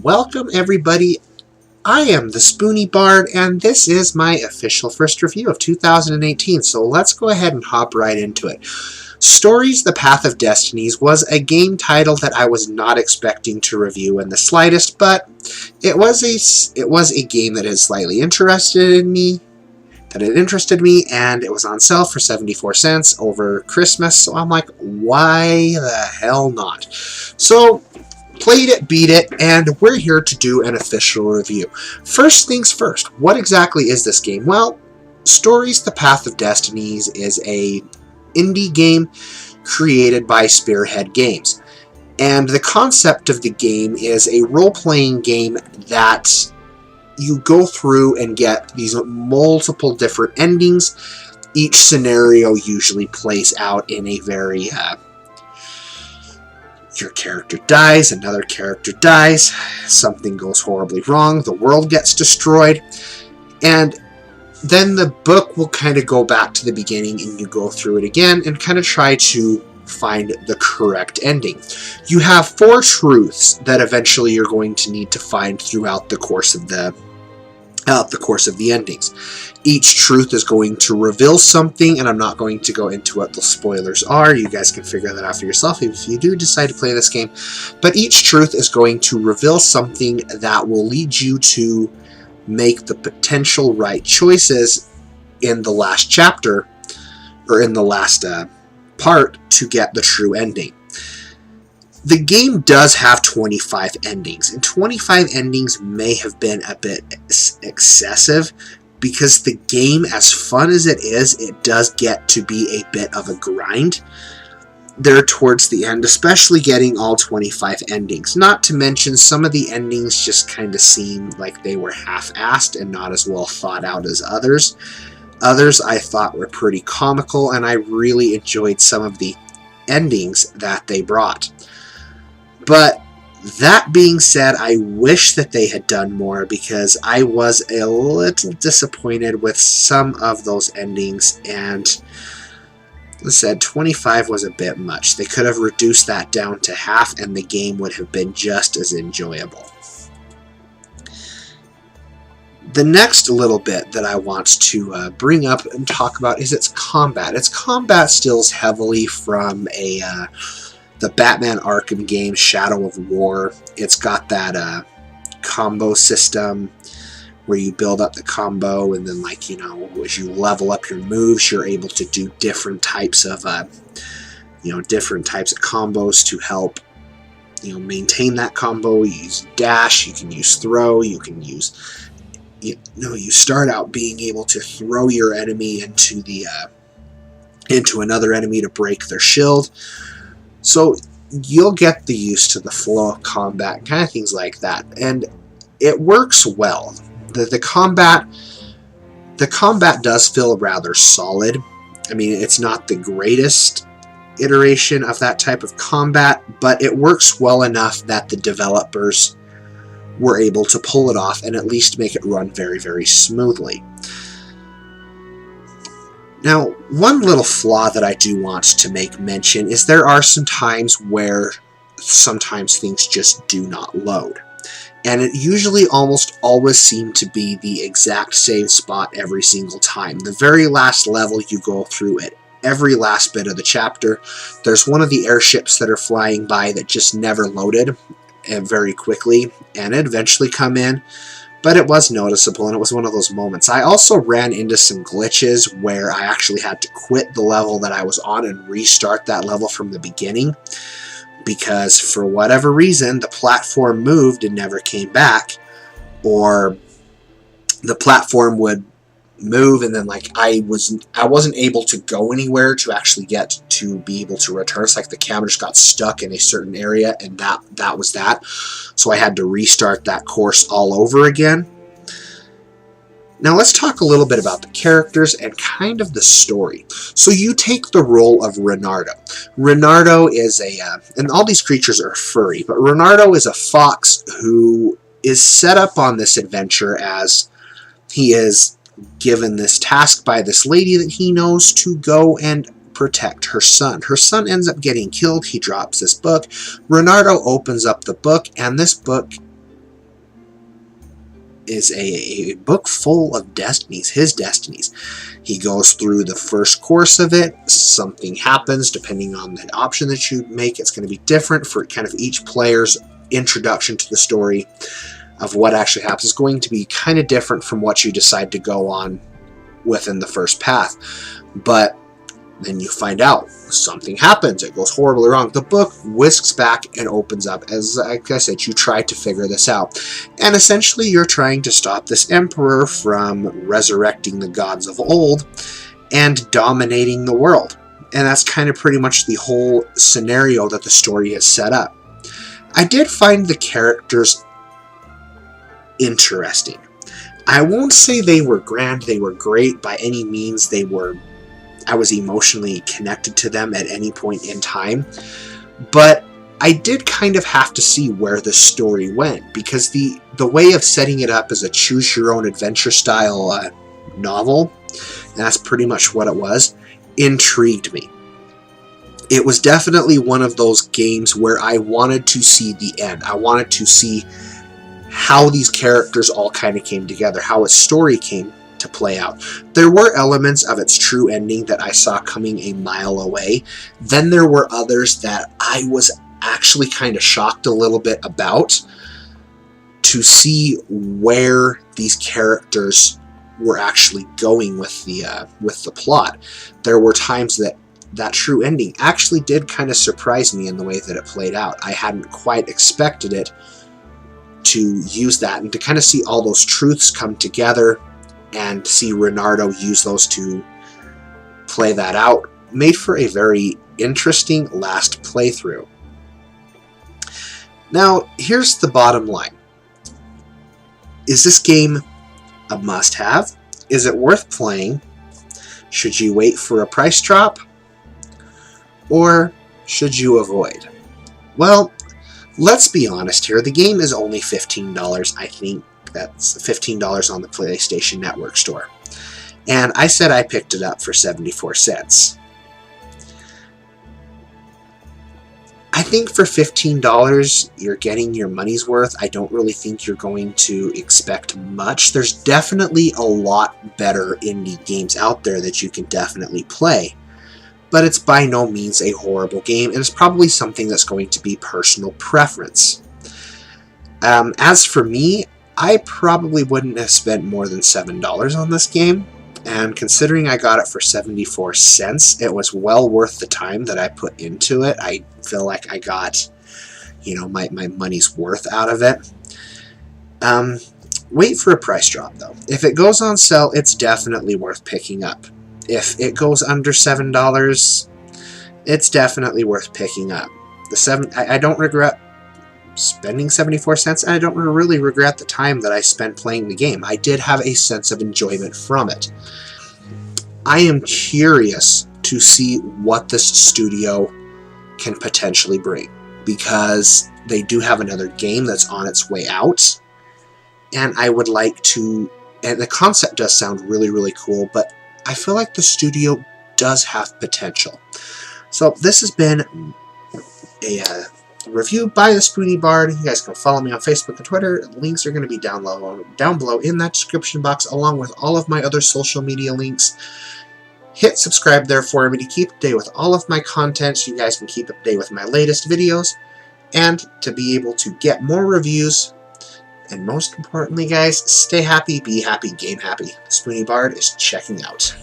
Welcome everybody. I am the Spoony Bard, and this is my official first review of 2018, so let's go ahead and hop right into it. Stories: The Path of Destinies was a game title that I was not expecting to review in the slightest, but it was a game that had slightly interested me, and it was on sale for 74 cents over Christmas, so I'm like, why the hell not? So played it, beat it, and we're here to do an official review. First things first, what exactly is this game? Well, Stories: The Path of Destinies is a indie game created by Spearhead Games. And the concept of the game is a role-playing game that you go through and get these multiple different endings. Each scenario usually plays out in a very your character dies, another character dies, something goes horribly wrong, the world gets destroyed, and then the book will kind of go back to the beginning and you go through it again and kind of try to find the correct ending. You have 4 truths that eventually you're going to need to find throughout the course of the endings. Each truth is going to reveal something, and I'm not going to go into what the spoilers are. You guys can figure that out for yourself if you do decide to play this game. But each truth is going to reveal something that will lead you to make the potential right choices in the last chapter, or in the last part, to get the true ending. The game does have 25 endings, and 25 endings may have been a bit excessive, because the game, as fun as it is, it does get to be a bit of a grind there towards the end, especially getting all 25 endings. Not to mention, some of the endings just kind of seem like they were half-assed and not as well thought out as others. Others I thought were pretty comical, and I really enjoyed some of the endings that they brought. But that being said, I wish that they had done more, because I was a little disappointed with some of those endings, and as I said, 25 was a bit much. They could have reduced that down to half and the game would have been just as enjoyable. The next little bit that I want to bring up and talk about is its combat. Its combat steals heavily from the Batman Arkham game, Shadow of War. It's got that combo system where you build up the combo, and then, like, you know, as you level up your moves, you're able to do different types of combos to help, maintain that combo. You use dash, you can use throw, you can use, you start out being able to throw your enemy into another enemy to break their shield. So you'll get the use to the flow of combat, kind of things like that, and it works well. The combat does feel rather solid. I mean, it's not the greatest iteration of that type of combat, but it works well enough that the developers were able to pull it off and at least make it run very, very smoothly. Now, one little flaw that I do want to make mention is there are some times where sometimes things just do not load. And it usually almost always seemed to be the exact same spot every single time. The very last level you go through it, every last bit of the chapter, there's one of the airships that are flying by that just never loaded very quickly, and it eventually come in. But it was noticeable, and it was one of those moments. I also ran into some glitches where I actually had to quit the level that I was on and restart that level from the beginning, because for whatever reason the platform moved and never came back, or the platform would move and then, like, I wasn't able to go anywhere to actually get to be able to return. It's like the camera just got stuck in a certain area, and that was that. So I had to restart that course all over again. Now let's talk a little bit about the characters and kind of the story. So you take the role of Renardo. Renardo is and all these creatures are furry, but Renardo is a fox who is set up on this adventure as he is given this task by this lady that he knows to go and protect her son. Her son ends up getting killed. He drops this book. Renardo opens up the book, and this book is a book full of destinies, his destinies. He goes through the first course of it. Something happens depending on the option that you make. It's going to be different for kind of each player's introduction to the story of what actually happens. Is going to be kind of different from what you decide to go on within the first path. But then you find out something happens. It goes horribly wrong. The book whisks back and opens up. As like I said, you try to figure this out. And essentially you're trying to stop this emperor from resurrecting the gods of old and dominating the world. And that's kind of pretty much the whole scenario that the story has set up. I did find the characters interesting. I won't say they were grand, they were great by any means. I was emotionally connected to them at any point in time, but I did kind of have to see where the story went, because the way of setting it up as a choose your own adventure style novel, and that's pretty much what it was, intrigued me. It was definitely one of those games where I wanted to see the end. I wanted to see how these characters all kind of came together, how its story came to play out. There were elements of its true ending that I saw coming a mile away. Then there were others that I was actually kind of shocked a little bit about, to see where these characters were actually going with the plot. There were times that true ending actually did kind of surprise me in the way that it played out. I hadn't quite expected it to use that, and to kind of see all those truths come together and see Renardo use those to play that out made for a very interesting last playthrough. Now, here's the bottom line. Is this game a must-have? Is it worth playing? Should you wait for a price drop? Or should you avoid? Well, let's be honest here. The game is only $15, I think. That's $15 on the PlayStation Network store. And I said I picked it up for 74 cents. I think for $15, you're getting your money's worth. I don't really think you're going to expect much. There's definitely a lot better indie games out there that you can definitely play. But it's by no means a horrible game, and it's probably something that's going to be personal preference. As for me, I probably wouldn't have spent more than $7 on this game, and considering I got it for 74 cents, it was well worth the time that I put into it. I feel like I got, my money's worth out of it. Wait for a price drop, though. If it goes on sale, it's definitely worth picking up. If it goes under $7, it's definitely worth picking up. I don't regret spending 74 cents, and I don't really regret the time that I spent playing the game. I did have a sense of enjoyment from it. I am curious to see what this studio can potentially bring, because they do have another game that's on its way out, and I would like to, and the concept does sound really, really cool, but I feel like the studio does have potential. So this has been a review by the Spoony Bard. You guys can follow me on Facebook and Twitter. Links are going to be down below in that description box, along with all of my other social media links. Hit subscribe there for me to keep up to date with all of my content, so you guys can keep up to date with my latest videos, and to be able to get more reviews. And most importantly, guys, stay happy, be happy, game happy. The Spoony Bard is checking out.